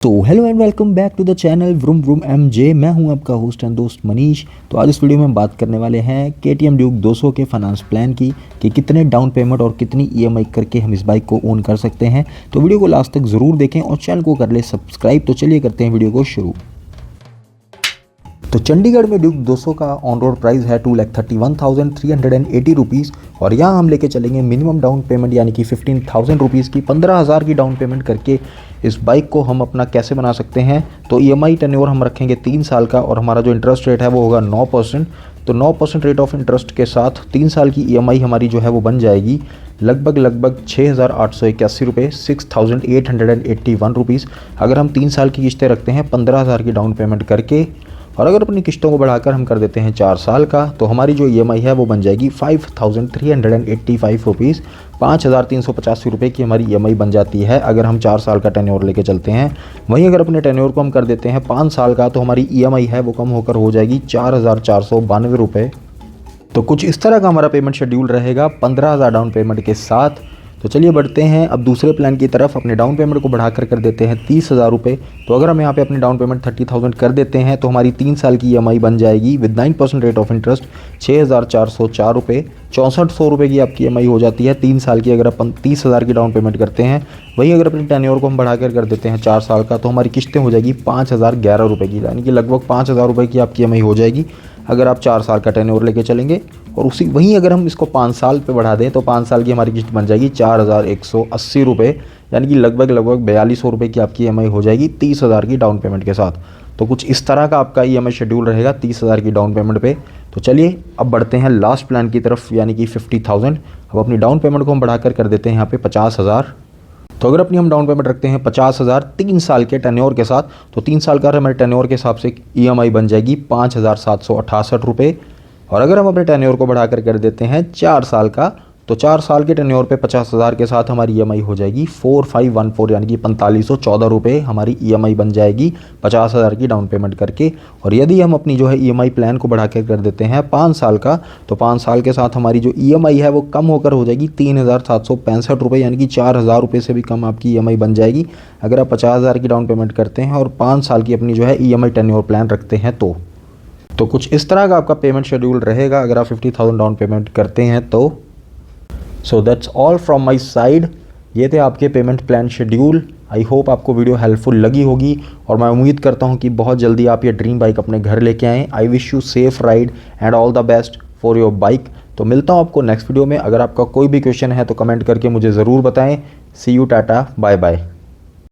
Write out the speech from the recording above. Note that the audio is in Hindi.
तो hello and welcome back to the channel vroom vroom MJ. मैं हूं आपका होस्ट एंड दोस्त मनीष। तो आज इस वीडियो में हम बात करने वाले हैं KTM ड्यूक 200 के फाइनेंस प्लान की कि कितने डाउन पेमेंट और कितनी EMI करके हम इस बाइक को ओन कर सकते हैं। तो वीडियो को लास्ट तक ज़रूर देखें और चैनल को कर ले सब्सक्राइब। तो चलिए करते हैं वीडियो को शुरू। तो चंडीगढ़ में ड्यूक 200 का ऑन रोड प्राइस है 2,31,380 रुपीज़ और यहाँ हम लेके चलेंगे मिनिमम डाउन पेमेंट यानी कि 15,000 रुपीज़ की 15,000 की डाउन पेमेंट करके इस बाइक को हम अपना कैसे बना सकते हैं। तो EMI टेन्योर हम रखेंगे 3 साल का और हमारा जो इंटरेस्ट रेट है वो होगा 9%। तो 9% रेट ऑफ इंटरेस्ट के साथ 3 साल की EMI हमारी जो है वो बन जाएगी लगभग 6,881 रुपये, 6,881 रुपीज़। अगर हम 3 साल की किस्तें रखते हैं 15,000 की डाउन पेमेंट करके और अगर अपनी किस्तों को बढ़ाकर हम कर देते हैं 4 साल का तो हमारी जो EMI है वो बन जाएगी 5,385 रुपीज़, 5,385 रुपये की हमारी EMI बन जाती है अगर हम 4 साल का टेन्योर लेके चलते हैं। वहीं अगर अपने टेन्योर को हम कर देते हैं 5 साल का तो हमारी EMI है वो कम होकर हो जाएगी 4,492 रुपये। तो कुछ इस तरह का हमारा पेमेंट शेड्यूल रहेगा 15,000 डाउन पेमेंट के साथ। तो चलिए बढ़ते हैं अब दूसरे प्लान की तरफ। अपने डाउन पेमेंट को बढ़ाकर कर देते हैं 30,000 रुपये। तो अगर हम यहाँ पे अपनी डाउन पेमेंट 30,000 कर देते हैं तो हमारी 3 साल की EMI बन जाएगी विद 9% रेट ऑफ इंटरेस्ट 6,404 रुपये, 6,400 रुपये की आपकी EMI हो जाती है 3 साल की अगर अपन 30,000 की डाउन पेमेंट करते हैं। वहीं अगर अपनी टेन्योर को हम बढ़ाकर कर देते हैं 4 साल का तो हमारी किस्तें हो जाएगी 5,011 रुपये की, यानी कि लगभग 5,000 रुपये की आपकी EMI हो जाएगी अगर आप 4 साल का टेन्योर लेके चलेंगे। और वहीं अगर हम इसको 5 साल पे बढ़ा दें तो 5 साल की हमारी किस्त बन जाएगी 4,180 रुपये, यानी कि लगभग 4,200 रुपये की आपकी EMI हो जाएगी 30,000 की डाउन पेमेंट के साथ। तो कुछ इस तरह का आपका EMI शेड्यूल रहेगा 30,000 की डाउन पेमेंट पे। तो चलिए अब बढ़ते हैं लास्ट प्लान की तरफ यानी कि 50,000। अब अपनी डाउन पेमेंट को हम बढ़ाकर कर देते हैं यहाँ पे 50,000। तो अगर अपनी हम डाउन पेमेंट रखते हैं 50,000 3 साल के टेन्योर के साथ तो 3 साल का हमारे टेन्योर के हिसाब से EMI बन जाएगी 5,768 रुपये। और अगर हम अपने टेन्योर को बढ़ाकर कर देते हैं 4 साल का तो 4 साल के टेन्योर पे 50,000 के साथ हमारी EMI हो जाएगी 4,514 यानी कि 4,514 रुपये हमारी EMI बन जाएगी 50,000 की डाउन पेमेंट करके। और यदि हम अपनी जो है EMI प्लान को बढ़ाकर कर देते हैं 5 साल का तो 5 साल के साथ हमारी जो EMI है वो कम होकर हो जाएगी 3,765 रुपये, यानी कि 4,000 रुपये से भी कम आपकी EMI बन जाएगी अगर आप 50,000 की डाउन पेमेंट करते हैं और 5 साल की अपनी जो है EMI टेन्योर प्लान रखते हैं। तो कुछ इस तरह का आपका पेमेंट शेड्यूल रहेगा अगर आप 50,000 डाउन पेमेंट करते हैं तो। So that's all from my side. ये थे आपके payment plan schedule. I hope आपको वीडियो हेल्पफुल लगी होगी और मैं उम्मीद करता हूँ कि बहुत जल्दी आप ये ड्रीम बाइक अपने घर लेके आएँ। I wish you safe ride and all the best for your bike. तो मिलता हूँ आपको नेक्स्ट वीडियो में। अगर आपका कोई भी क्वेश्चन है तो कमेंट करके मुझे ज़रूर बताएं। सी यू, टाटा, बाय बाय।